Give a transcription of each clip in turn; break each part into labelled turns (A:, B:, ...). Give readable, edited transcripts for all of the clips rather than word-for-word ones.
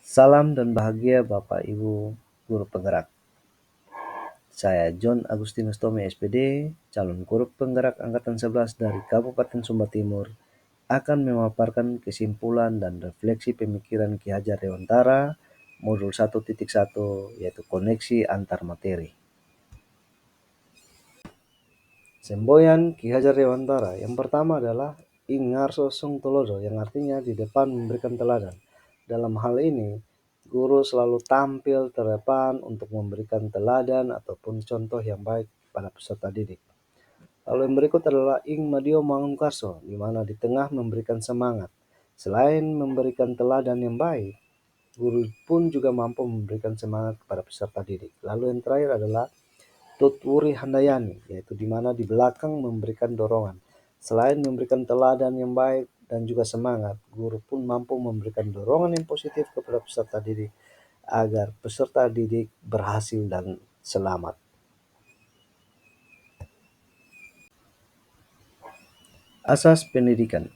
A: Salam dan bahagia Bapak Ibu Guru Penggerak. Saya John Agustinus Tome SPD, calon guru penggerak Angkatan 11 dari Kabupaten Sumba Timur, akan memaparkan kesimpulan dan refleksi pemikiran Ki Hajar Dewantara modul 1.1 yaitu koneksi antar materi. Semboyan Ki Hajar Dewantara yang pertama adalah Ing Ngarso Sung Tulodo, yang artinya di depan memberikan teladan. Dalam hal ini, guru selalu tampil terdepan untuk memberikan teladan ataupun contoh yang baik pada peserta didik. Lalu yang berikut adalah Ing Madio Mangunkarso, di mana di tengah memberikan semangat. Selain memberikan teladan yang baik, guru pun juga mampu memberikan semangat kepada peserta didik. Lalu yang terakhir adalah Tutwuri Handayani, yaitu di mana di belakang memberikan dorongan. Selain memberikan teladan yang baik dan juga semangat, guru pun mampu memberikan dorongan yang positif kepada peserta didik agar peserta didik berhasil dan selamat. Asas pendidikan.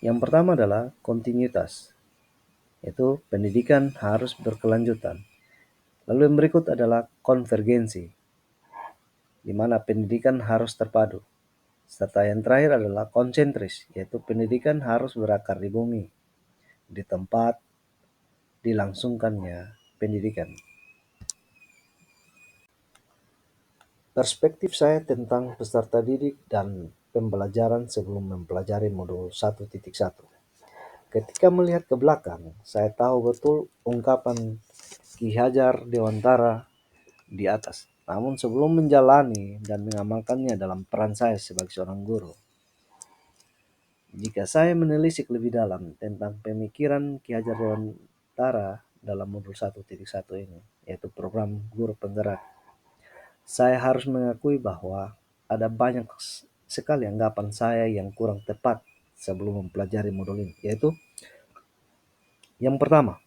A: Yang pertama adalah kontinuitas, yaitu pendidikan harus berkelanjutan. Lalu yang berikut adalah konvergensi, di mana pendidikan harus terpadu. Serta yang terakhir adalah konsentris, yaitu pendidikan harus berakar di bumi, di tempat dilangsungkannya pendidikan. Perspektif saya tentang peserta didik dan pembelajaran sebelum mempelajari modul 1.1. Ketika melihat ke belakang, saya tahu betul ungkapan Ki Hajar Dewantara di atas. Namun sebelum menjalani dan mengamalkannya dalam peran saya sebagai seorang guru, jika saya menelisik lebih dalam tentang pemikiran Ki Hajar Dewantara dalam modul 1.1 ini, yaitu program guru penggerak, saya harus mengakui bahwa ada banyak sekali anggapan saya yang kurang tepat sebelum mempelajari modul ini, yaitu yang pertama,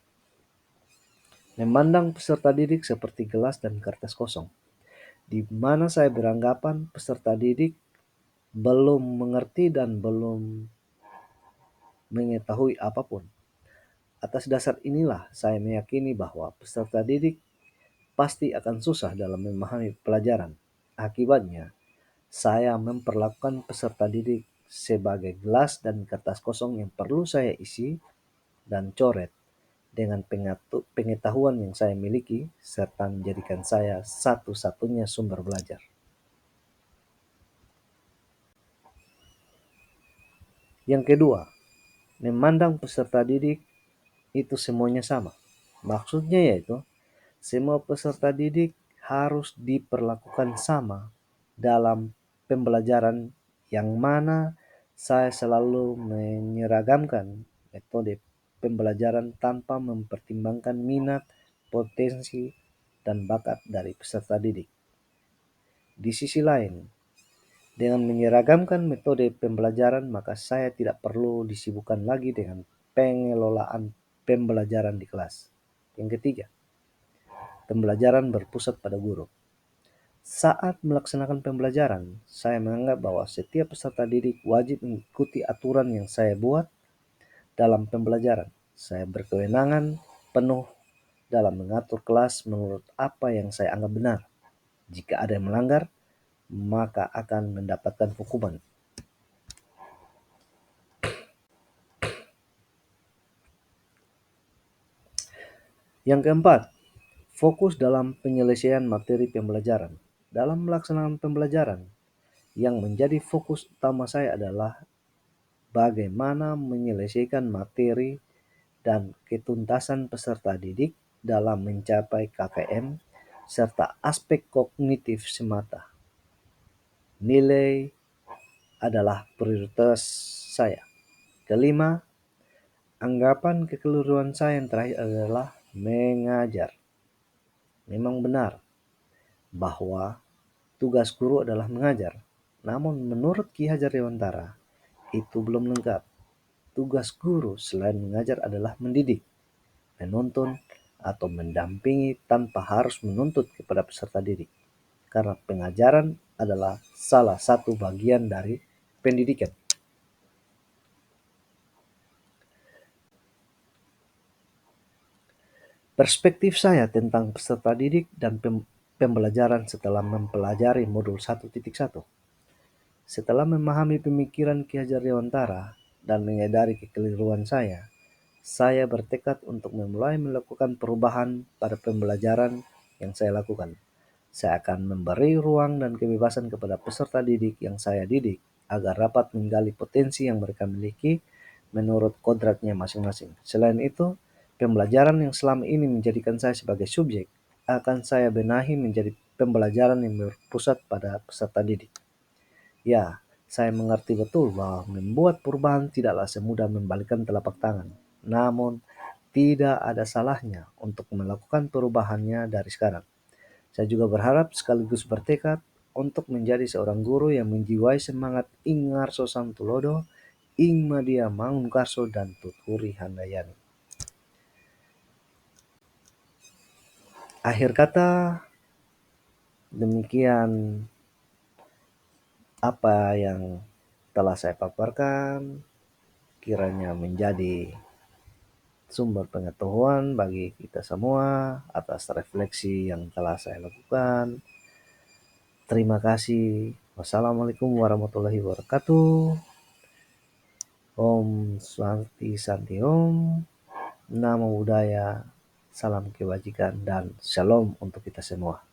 A: memandang peserta didik seperti gelas dan kertas kosong, di mana saya beranggapan peserta didik belum mengerti dan belum mengetahui apapun. Atas dasar inilah saya meyakini bahwa peserta didik pasti akan susah dalam memahami pelajaran. Akibatnya, saya memperlakukan peserta didik sebagai gelas dan kertas kosong yang perlu saya isi dan coret dengan pengetahuan yang saya miliki, serta menjadikan saya satu-satunya sumber belajar. Yang kedua, memandang peserta didik itu semuanya sama. Maksudnya yaitu, semua peserta didik harus diperlakukan sama dalam pembelajaran, yang mana saya selalu menyeragamkan metode pembelajaran tanpa mempertimbangkan minat, potensi, dan bakat dari peserta didik. Di sisi lain, dengan menyeragamkan metode pembelajaran, maka saya tidak perlu disibukkan lagi dengan pengelolaan pembelajaran di kelas. Yang ketiga, pembelajaran berpusat pada guru. Saat melaksanakan pembelajaran, saya menganggap bahwa setiap peserta didik wajib mengikuti aturan yang saya buat dalam pembelajaran. Saya berkewenangan penuh dalam mengatur kelas menurut apa yang saya anggap benar. Jika ada yang melanggar, maka akan mendapatkan hukuman. Yang keempat, fokus dalam penyelesaian materi pembelajaran. Dalam melaksanakan pembelajaran, yang menjadi fokus utama saya adalah bagaimana menyelesaikan materi dan ketuntasan peserta didik dalam mencapai KKM, serta aspek kognitif semata. Nilai adalah prioritas saya. Kelima, anggapan kekeliruan saya yang terakhir adalah mengajar. Memang benar bahwa tugas guru adalah mengajar. Namun menurut Ki Hajar Dewantara, itu belum lengkap. Tugas guru selain mengajar adalah mendidik, menuntun, atau mendampingi tanpa harus menuntut kepada peserta didik. Karena pengajaran adalah salah satu bagian dari pendidikan. Perspektif saya tentang peserta didik dan pembelajaran setelah mempelajari modul 1.1. Setelah memahami pemikiran Ki Hajar Dewantara dan menyadari kekeliruan saya bertekad untuk memulai melakukan perubahan pada pembelajaran yang saya lakukan. Saya akan memberi ruang dan kebebasan kepada peserta didik yang saya didik agar dapat menggali potensi yang mereka miliki menurut kodratnya masing-masing. Selain itu, pembelajaran yang selama ini menjadikan saya sebagai subjek akan saya benahi menjadi pembelajaran yang berpusat pada peserta didik. Ya, saya mengerti betul bahwa membuat perubahan tidaklah semudah membalikkan telapak tangan. Namun, tidak ada salahnya untuk melakukan perubahannya dari sekarang. Saya juga berharap sekaligus bertekad untuk menjadi seorang guru yang menjiwai semangat ing ngarso samtulodo, ing madia mangunkarso dan tuturi handayani. Akhir kata, demikian apa yang telah saya paparkan kiranya menjadi sumber pengetahuan bagi kita semua atas refleksi yang telah saya lakukan. Terima kasih. Wassalamualaikum warahmatullahi wabarakatuh. Om Swanti Santi Om. Namo Buddhaya. Salam kebajikan dan shalom untuk kita semua.